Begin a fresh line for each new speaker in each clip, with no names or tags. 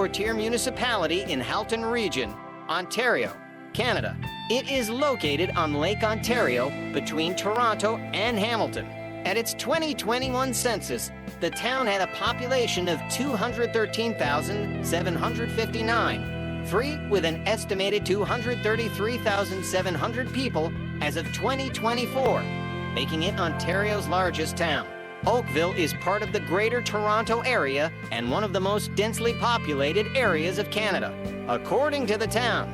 four-tier municipality in Halton Region, Ontario, Canada. It is located on Lake Ontario between Toronto and Hamilton. At its 2021 census, the town had a population of 213,759, free with an estimated 233,700 people as of 2024, making it Ontario's largest town. Oakville is part of the Greater Toronto Area and one of the most densely populated areas of Canada. According to the town,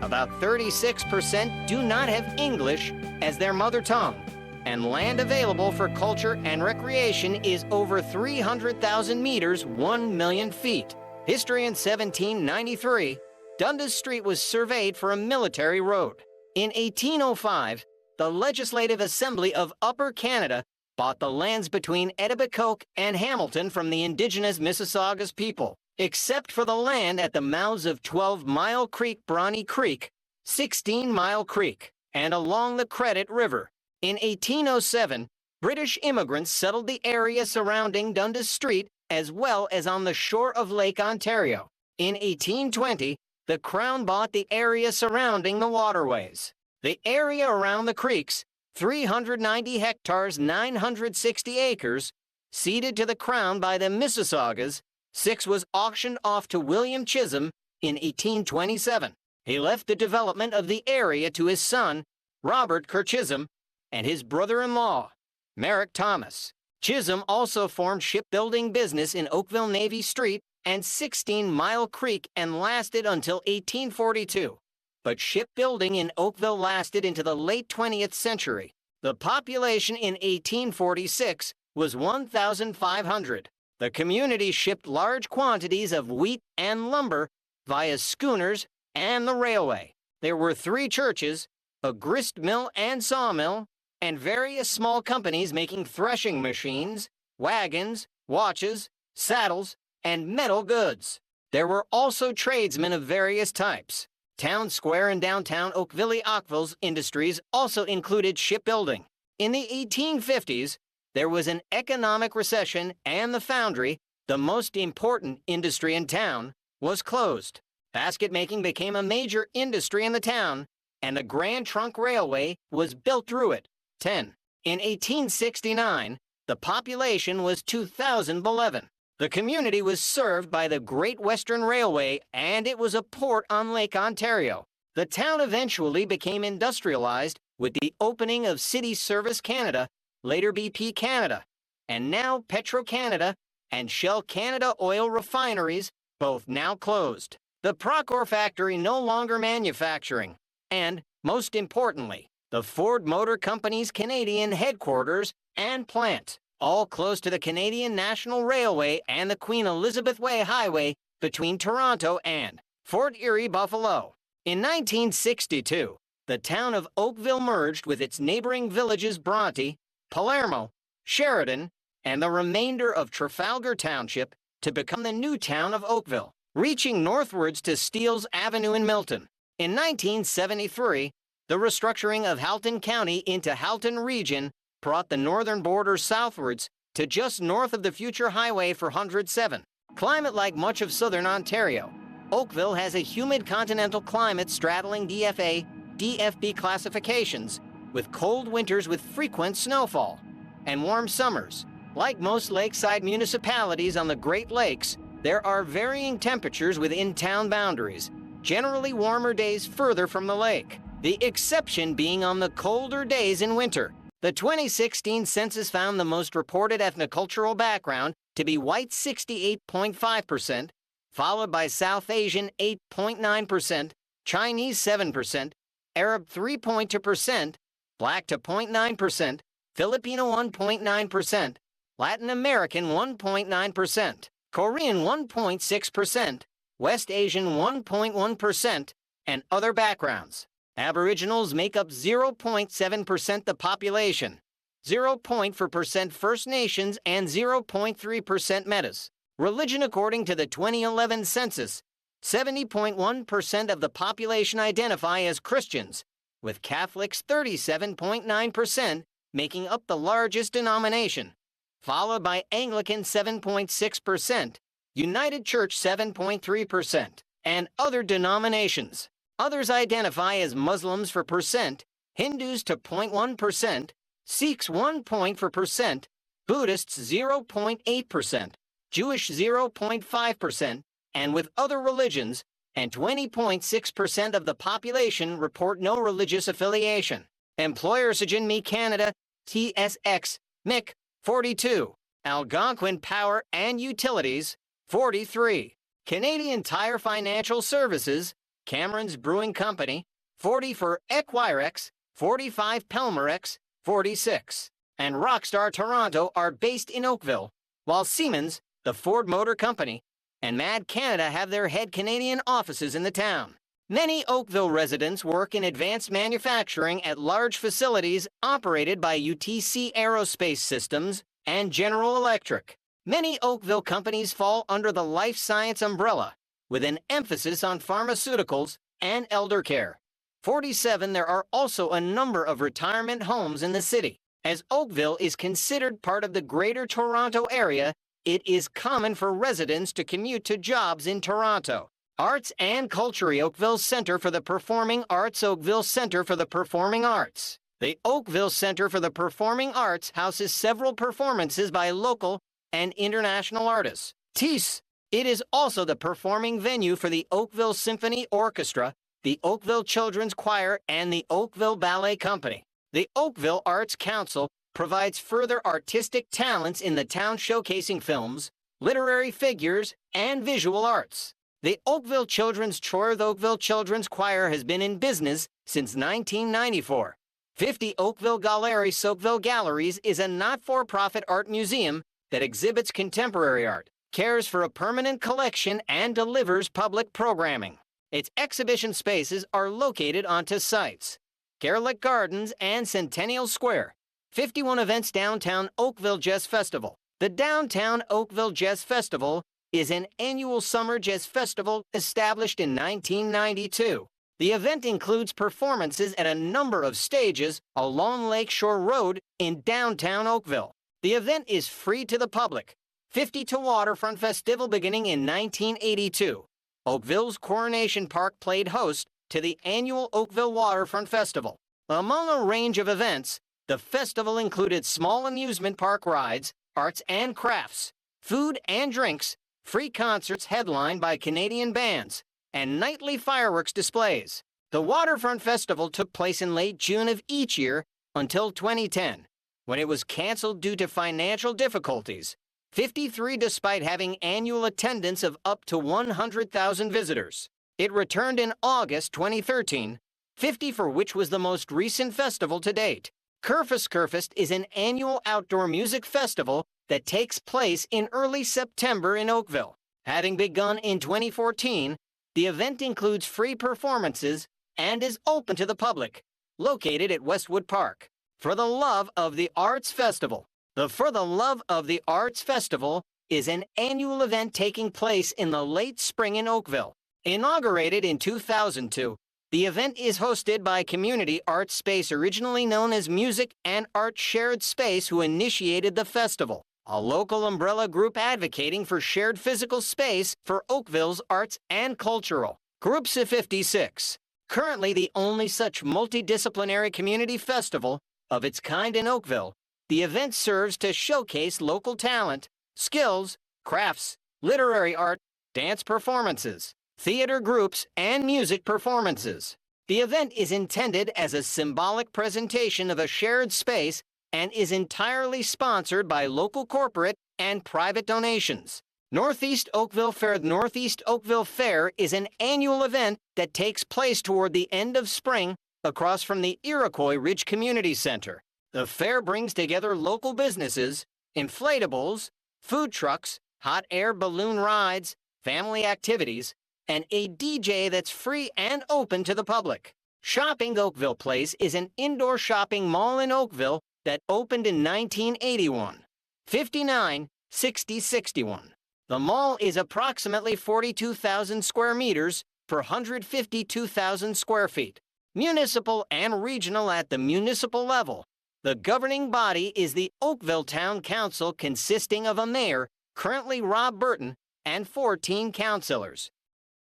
about 36% do not have English as their mother tongue, and land available for culture and recreation is over 300,000 meters, 1 million feet. History: in 1793, Dundas Street was surveyed for a military road. In 1805, the Legislative Assembly of Upper Canada bought the lands between Etobicoke and Hamilton from the indigenous Mississaugas people, except for the land at the mouths of 12-Mile Creek, Bronte Creek, 16-Mile Creek, and along the Credit River. In 1807, British immigrants settled the area surrounding Dundas Street as well as on the shore of Lake Ontario. In 1820, the Crown bought the area surrounding the waterways. The area around the creeks, 390 hectares, 960 acres, ceded to the Crown by the Mississaugas. 6 was auctioned off to William Chisholm in 1827. He left the development of the area to his son, Robert Chisholm, and his brother-in-law, Merrick Thomas. Chisholm also formed shipbuilding business in Oakville Navy Street and 16-Mile Creek and lasted until 1842. But shipbuilding in Oakville lasted into the late 20th century. The population in 1846 was 1,500. The community shipped large quantities of wheat and lumber via schooners and the railway. There were 3 churches, a grist mill and sawmill, and various small companies making threshing machines, wagons, watches, saddles, and metal goods. There were also tradesmen of various types. Town Square in downtown Oakville's industries also included shipbuilding. In the 1850s, there was an economic recession and the foundry, the most important industry in town, was closed. Basket making became a major industry in the town, and the Grand Trunk Railway was built through it. 10. In 1869, the population was 2,011. The community was served by the Great Western Railway, and it was a port on Lake Ontario. The town eventually became industrialized with the opening of City Service Canada, later BP Canada, and now Petro-Canada and Shell Canada oil refineries, both now closed. The Procor factory no longer manufacturing, and, most importantly, the Ford Motor Company's Canadian headquarters and plant, all close to the Canadian National Railway and the Queen Elizabeth Way Highway between Toronto and Fort Erie, Buffalo. In 1962, the town of Oakville merged with its neighboring villages Bronte, Palermo, Sheridan, and the remainder of Trafalgar Township to become the new town of Oakville, reaching northwards to Steeles Avenue in Milton. In 1973, the restructuring of Halton County into Halton Region brought the northern border southwards to just north of the future Highway 407. Climate: like much of southern Ontario, Oakville has a humid continental climate straddling DFA, DFB classifications, with cold winters with frequent snowfall, and warm summers. Like most lakeside municipalities on the Great Lakes, there are varying temperatures within town boundaries, generally warmer days further from the lake, the exception being on the colder days in winter. The 2016 census found the most reported ethnocultural background to be white 68.5%, followed by South Asian 8.9%, Chinese 7%, Arab 3.2%, Black 2.9%, Filipino 1.9%, Latin American 1.9%, Korean 1.6%, West Asian 1.1%, and other backgrounds. Aboriginals make up 0.7% the population, 0.4% First Nations, and 0.3% Metis. Religion: according to the 2011 census, 70.1% of the population identify as Christians, with Catholics 37.9% making up the largest denomination, followed by Anglican 7.6%, United Church 7.3%, and other denominations. Others identify as Muslims for percent, Hindus to 0.1%, Sikhs 1 point for percent, Buddhists 0.8%, Jewish 0.5%, and with other religions, and 20.6% of the population report no religious affiliation. Employers Me Canada, TSX, MIC, 42. Algonquin Power and Utilities, 43. Canadian Tire Financial Services, Cameron's Brewing Company, 40 for Equirex, 45 Pelmerex, 46. And Rockstar Toronto are based in Oakville, while Siemens, the Ford Motor Company, and MAD Canada have their head Canadian offices in the town. Many Oakville residents work in advanced manufacturing at large facilities operated by UTC Aerospace Systems and General Electric. Many Oakville companies fall under the life science umbrella, with an emphasis on pharmaceuticals and elder care. 47. There are also a number of retirement homes in the city. As Oakville is considered part of the Greater Toronto Area, it is common for residents to commute to jobs in Toronto. Arts and Culture. Oakville Centre for the Performing Arts. Oakville Centre for the Performing Arts. The Oakville Centre for the Performing Arts houses several performances by local and international artists. TIS. It is also the performing venue for the Oakville Symphony Orchestra, the Oakville Children's Choir, and the Oakville Ballet Company. The Oakville Arts Council provides further artistic talents in the town, showcasing films, literary figures, and visual arts. The Oakville Children's Choir. The Oakville Children's Choir has been in business since 1994. 50. Oakville Galleries. Oakville Galleries is a not-for-profit art museum that exhibits contemporary art, cares for a permanent collection, and delivers public programming. Its exhibition spaces are located onto sites Carlick Gardens and Centennial Square. 51. Events. Downtown Oakville Jazz Festival. The Downtown Oakville Jazz Festival is an annual summer jazz festival established in 1992. The event includes performances at a number of stages along Lakeshore Road in downtown Oakville. The event is free to the public. 50. Waterfront Festival. Beginning in 1982, Oakville's Coronation Park played host to the annual Oakville Waterfront Festival. Among a range of events, the festival included small amusement park rides, arts and crafts, food and drinks, free concerts headlined by Canadian bands, and nightly fireworks displays. The Waterfront Festival took place in late June of each year until 2010, when it was canceled due to financial difficulties. 53. Despite having annual attendance of up to 100,000 visitors, it returned in August 2013, 50 for which was the most recent festival to date. Kerfest is an annual outdoor music festival that takes place in early September in Oakville. Having begun in 2014, the event includes free performances and is open to the public, located at Westwood Park. For the Love of the Arts Festival. The For the Love of the Arts Festival is an annual event taking place in the late spring in Oakville. Inaugurated in 2002, the event is hosted by Community Arts Space, originally known as Music and Art Shared Space, who initiated the festival, a local umbrella group advocating for shared physical space for Oakville's arts and cultural groups. Of 56. Currently the only such multidisciplinary community festival of its kind in Oakville, the event serves to showcase local talent, skills, crafts, literary art, dance performances, theater groups, and music performances. The event is intended as a symbolic presentation of a shared space and is entirely sponsored by local corporate and private donations. Northeast Oakville Fair. The Northeast Oakville Fair is an annual event that takes place toward the end of spring across from the Iroquois Ridge Community Center. The fair brings together local businesses, inflatables, food trucks, hot air balloon rides, family activities, and a DJ that's free and open to the public. Shopping. Oakville Place is an indoor shopping mall in Oakville that opened in 1981. 59 60 61. The mall is approximately 42,000 square meters per 152,000 square feet. Municipal and regional. At the municipal level, the governing body is the Oakville Town Council, consisting of a mayor, currently Rob Burton, and 14 councillors.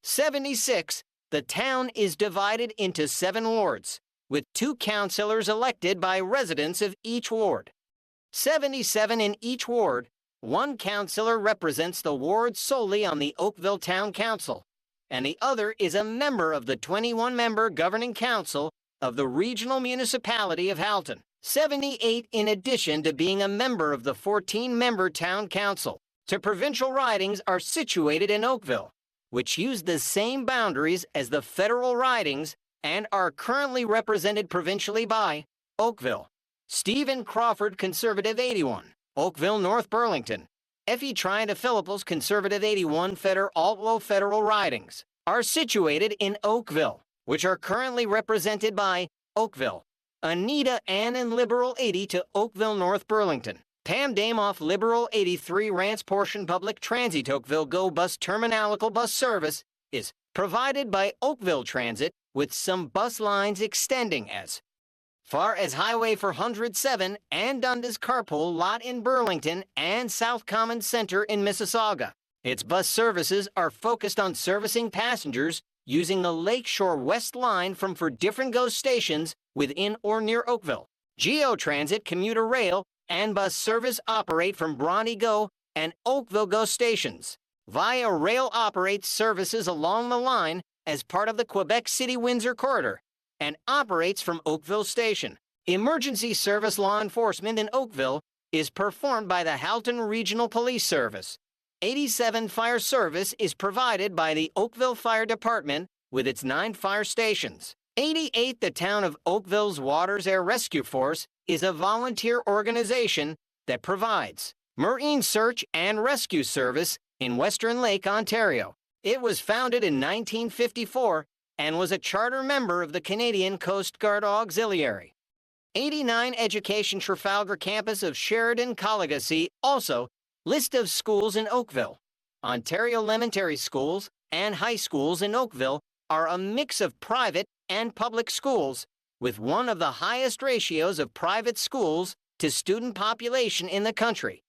76. The town is divided into 7 wards, with 2 councillors elected by residents of each ward. 77 in each ward, 1 councillor represents the ward solely on the Oakville Town Council, and the other is a member of the 21-member governing council of the regional municipality of Halton. 78 in addition to being a member of the 14-member town council. The provincial ridings are situated in Oakville, which use the same boundaries as the federal ridings and are currently represented provincially by Oakville, Stephen Crawford Conservative 81, Oakville North Burlington, Effie Triantafilipos Conservative 81 Altlow federal ridings are situated in Oakville, which are currently represented by Oakville, Anita Ann and Liberal 80 to Oakville North Burlington, Pam Damoff Liberal 83 Rance Portion Public Transit Oakville Go Bus Terminalical Bus Service is provided by Oakville Transit with some bus lines extending as far as Highway 407 and Dundas Carpool Lot in Burlington and South Common Center in Mississauga. Its bus services are focused on servicing passengers using the Lakeshore West Line from for different GO stations within or near Oakville. Geo Transit commuter rail and bus service operate from Bronte GO and Oakville GO stations. Via Rail operates services along the line as part of the Quebec City-Windsor corridor and operates from Oakville Station. Emergency service law enforcement in Oakville is performed by the Halton Regional Police Service. 87 fire service is provided by the Oakville Fire Department with its 9 fire stations. 88 The town of Oakville's Waters Air Rescue Force is a volunteer organization that provides marine search and rescue service in Western Lake, Ontario. It was founded in 1954 and was a charter member of the Canadian Coast Guard Auxiliary. 89 Education Trafalgar campus of Sheridan Collegacy. Also, list of schools in Oakville. Ontario elementary schools and high schools in Oakville are a mix of private and public schools, with one of the highest ratios of private schools to student population in the country.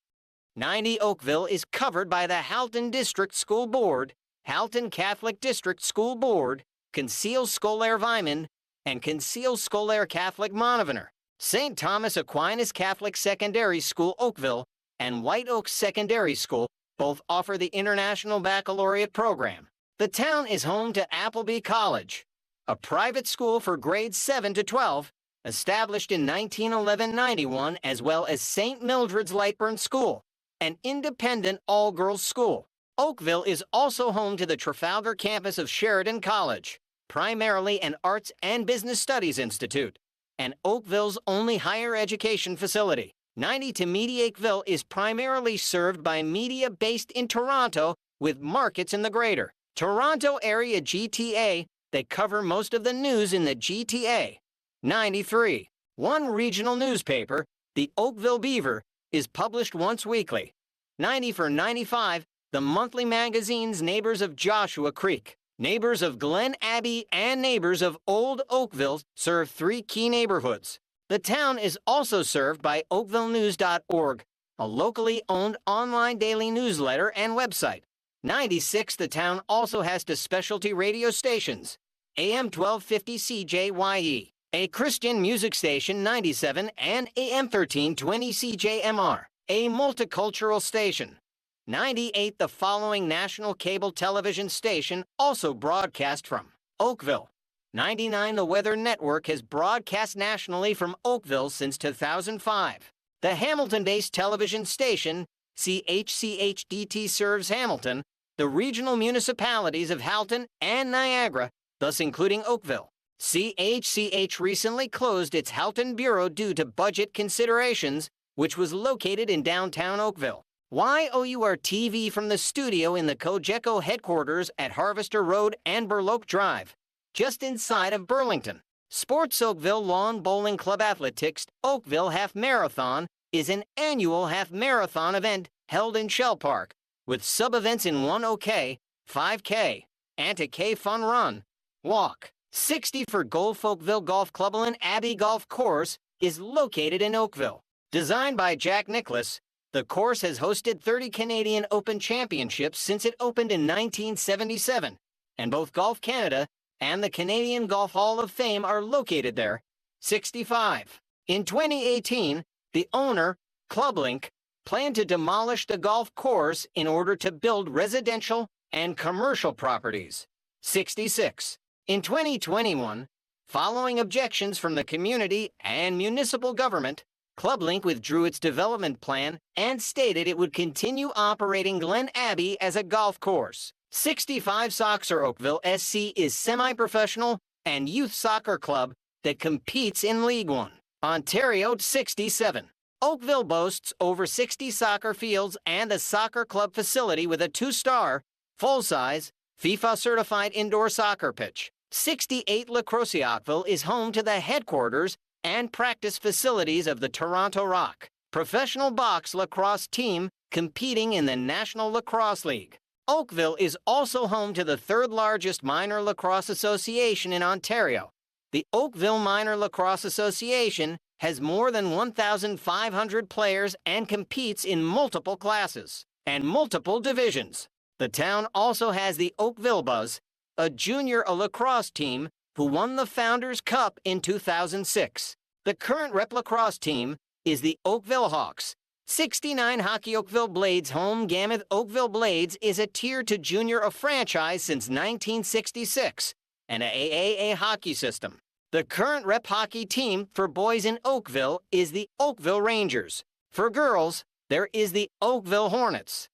90 Oakville is covered by the Halton District School Board, Halton Catholic District School Board, Conseil Scolaire Viman, and Conseil Scolaire Catholic Montreal. St. Thomas Aquinas Catholic Secondary School Oakville and White Oak Secondary School both offer the International Baccalaureate program. The town is home to Appleby College, a private school for grades 7 to 12, established in 1911-91, as well as St. Mildred's Lightburn School, an independent all-girls school. Oakville is also home to the Trafalgar campus of Sheridan College, primarily an arts and business studies institute, and Oakville's only higher education facility. 90 to Mediacville is primarily served by media based in Toronto with markets in the greater Toronto area GTA that cover most of the news in the GTA. 93. One regional newspaper, the Oakville Beaver, is published once weekly. 90 for 95, the monthly magazines Neighbors of Joshua Creek, Neighbors of Glen Abbey, and Neighbors of Old Oakville serve 3 key neighborhoods. The town is also served by oakvillenews.org, a locally owned online daily newsletter and website. 96. The town also has 2 specialty radio stations, AM 1250 CJYE, a Christian music station 97, and AM 1320 CJMR, a multicultural station. 98. The following national cable television station also broadcast from Oakville. 99. The Weather Network has broadcast nationally from Oakville since 2005. The Hamilton-based television station, CHCHDT, serves Hamilton, the regional municipalities of Halton and Niagara, thus including Oakville. CHCH recently closed its Halton bureau due to budget considerations, which was located in downtown Oakville. YOUR-TV from the studio in the Cogeco headquarters at Harvester Road and Burloak Drive, just inside of Burlington. Sports Oakville Lawn Bowling Club Athletics Oakville Half Marathon is an annual half marathon event held in Shell Park, with sub-events in 1OK, 5K, and a K Fun Run, Walk. 60 for Golf Oakville Golf Club and Abbey Golf Course is located in Oakville. Designed by Jack Nicklaus, The course has hosted 30 Canadian Open Championships since it opened in 1977, and both Golf Canada and the Canadian Golf Hall of Fame are located there. 65. In 2018, the owner, ClubLink, planned to demolish the golf course in order to build residential and commercial properties. 66. In 2021, following objections from the community and municipal government, ClubLink withdrew its development plan and stated it would continue operating Glen Abbey as a golf course. 65 Soccer Oakville SC is semi-professional and youth soccer club that competes in League One. Ontario. 67. Oakville boasts over 60 soccer fields and a soccer club facility with a 2-star, full-size, FIFA-certified indoor soccer pitch. 68 Lacrosse Oakville is home to the headquarters and practice facilities of the Toronto Rock, professional box lacrosse team competing in the National Lacrosse League. Oakville is also home to the third largest minor lacrosse association in Ontario. The Oakville Minor Lacrosse Association has more than 1,500 players and competes in multiple classes and multiple divisions. The town also has the Oakville Buzz, a junior lacrosse team who won the Founders Cup in 2006. The current rep lacrosse team is the Oakville Hawks. 69 Hockey Oakville Blades home Gamut Oakville Blades is a Tier 2 junior franchise since 1966 and an AAA hockey system. The current rep hockey team for boys in Oakville is the Oakville Rangers. For girls, there is the Oakville Hornets.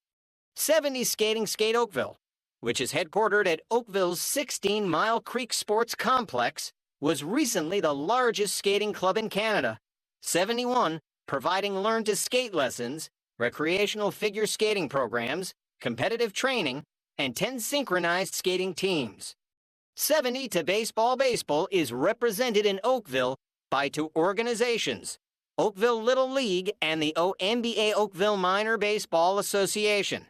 70 Skating Skate Oakville, which is headquartered at Oakville's 16 Mile Creek Sports Complex, was recently the largest skating club in Canada. 71, providing learn-to-skate lessons, recreational figure skating programs, competitive training, and 10 synchronized skating teams. 70 to Baseball. Baseball is represented in Oakville by 2 organizations, Oakville Little League and the OMBA Oakville Minor Baseball Association.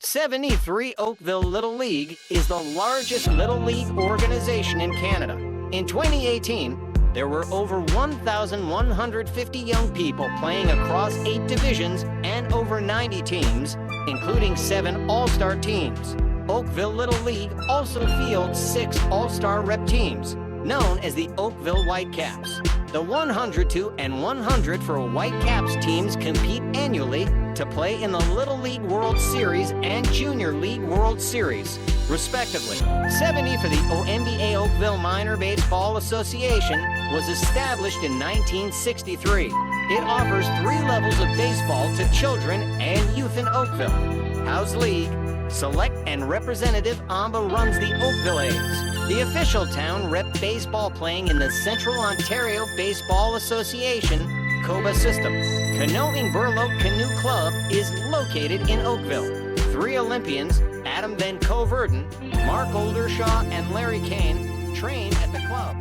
73 Oakville Little League is the largest Little League organization in Canada. In 2018, there were over 1,150 young people playing across 8 divisions and over 90 teams, including 7 all-star teams. Oakville Little League also fields 6 all-star rep teams, known as the Oakville Whitecaps. The 102 and 100 for Whitecaps teams compete annually to play in the Little League World Series and Junior League World Series, respectively. 70 for the OMBA Oakville Minor Baseball Association was established in 1963. It offers 3 levels of baseball to children and youth in Oakville. House League, Select and Representative Amba runs the Oakville A's, the official town rep baseball playing in the Central Ontario Baseball Association COBA system. Canoeing Burloak Canoe Club is located in Oakville. 3 Olympians, Adam Van Coverden, Mark Oldershaw, and Larry Kane, train at the club.